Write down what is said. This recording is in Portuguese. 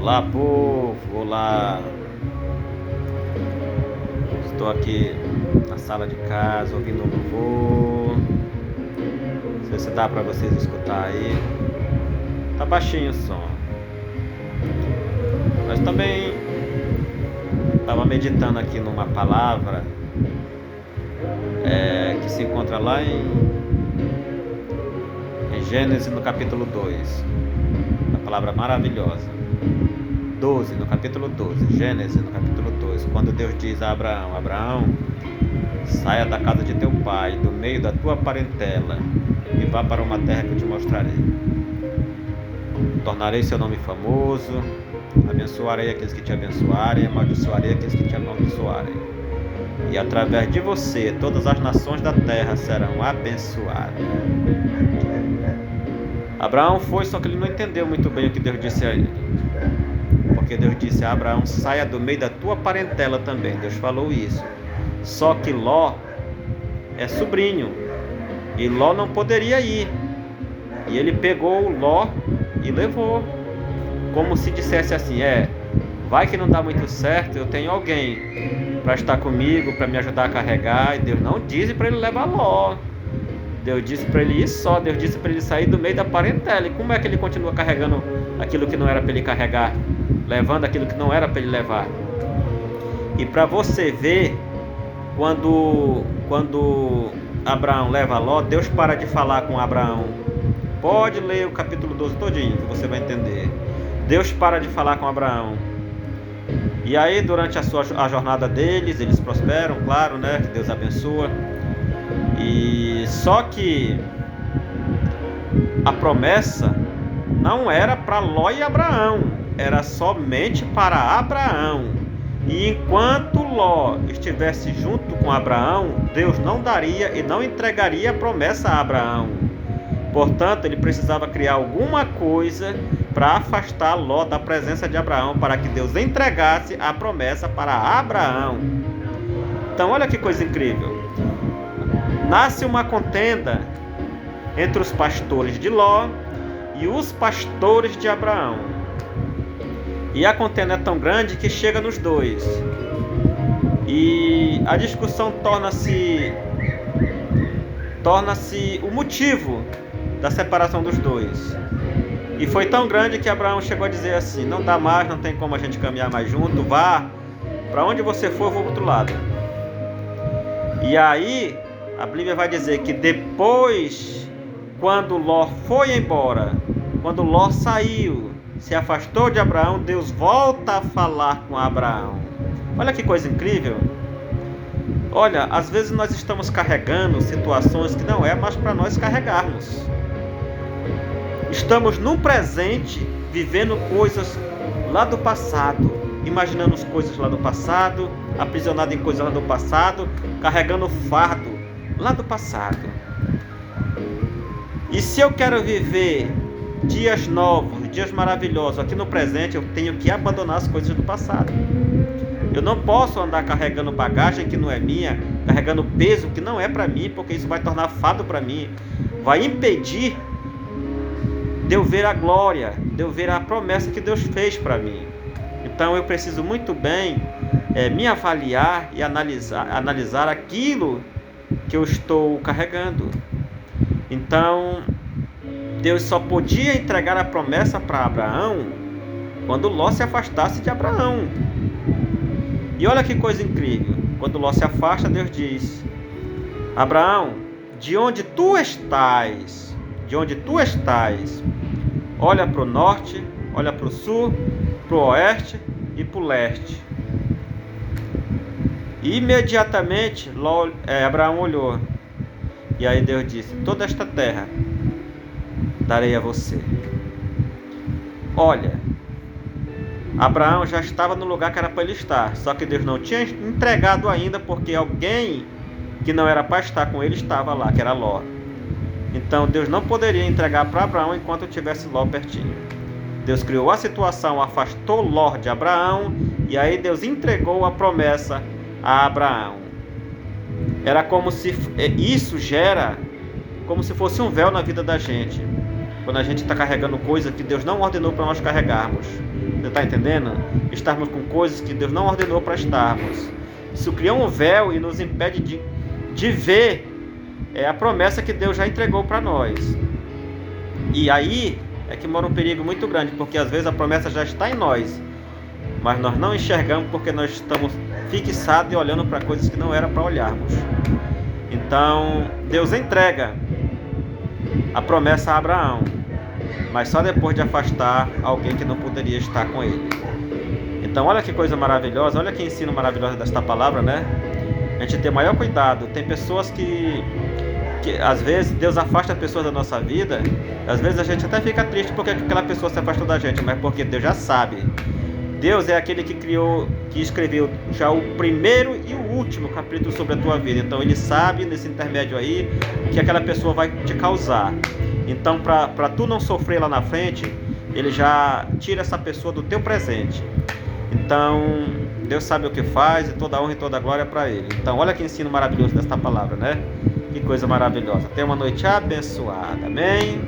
Olá, povo, olá. Estou aqui na sala de casa ouvindo um louvor. Não sei se dá para vocês escutar aí. Tá baixinho o som. Mas também estava meditando aqui numa palavra que se encontra lá em Gênesis no capítulo 2. Uma palavra maravilhosa. 12, no capítulo 12, Gênesis no capítulo 2, quando Deus diz a Abraão: Abraão, saia da casa de teu pai, do meio da tua parentela, e vá para uma terra que eu te mostrarei. Tornarei seu nome famoso, abençoarei aqueles que te abençoarem, amaldiçoarei aqueles que te amaldiçoarem. E através de você, todas as nações da terra serão abençoadas. Abraão foi, só que ele não entendeu muito bem o que Deus disse a ele. Porque Deus disse a Abraão: saia do meio da tua parentela também. Deus falou isso. Só que Ló é sobrinho, e Ló não poderia ir. E ele pegou o Ló e levou, como se dissesse assim: vai que não dá muito certo, eu tenho alguém para estar comigo, para me ajudar a carregar. E Deus não disse para ele levar Ló. Deus disse para ele ir só. Deus disse para ele sair do meio da parentela. E como é que ele continua carregando aquilo que não era para ele carregar, levando aquilo que não era para ele levar? E para você ver, quando Abraão leva Ló, Deus para de falar com Abraão. Pode ler o capítulo 12 todinho, que você vai entender. Deus para de falar com Abraão. E aí, durante a jornada deles, eles prosperam, claro, né? Que Deus abençoa. E só que a promessa não era para Ló e Abraão, era somente para Abraão. E enquanto Ló estivesse junto com Abraão, Deus não daria e não entregaria a promessa a Abraão. Portanto, ele precisava criar alguma coisa para afastar Ló da presença de Abraão, para que Deus entregasse a promessa para Abraão. Então, olha que coisa incrível. Nasce uma contenda entre os pastores de Ló e os pastores de Abraão. E a contenda é tão grande que chega nos dois. E a discussão torna-se o motivo da separação dos dois. E foi tão grande que Abraão chegou a dizer assim: não dá mais, não tem como a gente caminhar mais junto, vá, para onde você for, eu vou para o outro lado. E aí a Bíblia vai dizer que depois, quando Ló foi embora, quando Ló saiu, se afastou de Abraão, Deus volta a falar com Abraão. Olha que coisa incrível. Olha, às vezes nós estamos carregando situações que não é mais para nós carregarmos. Estamos no presente, vivendo coisas lá do passado, imaginando as coisas lá do passado, aprisionado em coisas lá do passado, carregando fardo lá do passado. E se eu quero viver dias novos, dias maravilhosos aqui no presente, eu tenho que abandonar as coisas do passado. Eu não posso andar carregando bagagem que não é minha, carregando peso que não é para mim, porque isso vai tornar fardo para mim, vai impedir de eu ver a glória, de eu ver a promessa que Deus fez para mim. Então eu preciso muito bem me avaliar e analisar aquilo que eu estou carregando. Então Deus só podia entregar a promessa para Abraão quando Ló se afastasse de Abraão. E olha que coisa incrível. Quando Ló se afasta, Deus diz: Abraão, de onde tu estás, olha para o norte, olha para o sul, para o oeste e para o leste. E imediatamente Abraão olhou. E aí Deus disse: toda esta terra darei a você. Olha, Abraão já estava no lugar que era para ele estar, só que Deus não tinha entregado ainda, porque alguém que não era para estar com ele estava lá, que era Ló. Então Deus não poderia entregar para Abraão enquanto tivesse Ló pertinho. Deus criou a situação, afastou Ló de Abraão, e aí Deus entregou a promessa a Abraão. Era como se isso gera como se fosse um véu na vida da gente. Quando a gente está carregando coisas que Deus não ordenou para nós carregarmos. Você está entendendo? Estarmos com coisas que Deus não ordenou para estarmos. Isso cria um véu e nos impede de ver a promessa que Deus já entregou para nós. E aí é que mora um perigo muito grande, porque às vezes a promessa já está em nós, mas nós não enxergamos porque nós estamos fixados e olhando para coisas que não era para olharmos. Então, Deus entrega a promessa a Abraão, mas só depois de afastar alguém que não poderia estar com ele. Então, olha que coisa maravilhosa, olha que ensino maravilhoso desta palavra, né? A gente tem maior cuidado. Tem pessoas que às vezes Deus afasta as pessoas da nossa vida. Às vezes a gente até fica triste porque aquela pessoa se afastou da gente, mas porque Deus já sabe. Deus é aquele que criou, que escreveu já o primeiro e o último capítulo sobre a tua vida. Então Ele sabe, nesse intermédio aí, que aquela pessoa vai te causar. Então, para tu não sofrer lá na frente, Ele já tira essa pessoa do teu presente. Então, Deus sabe o que faz e toda a honra e toda a glória para Ele. Então, olha que ensino maravilhoso desta palavra, né? Que coisa maravilhosa. Tenha uma noite abençoada. Amém?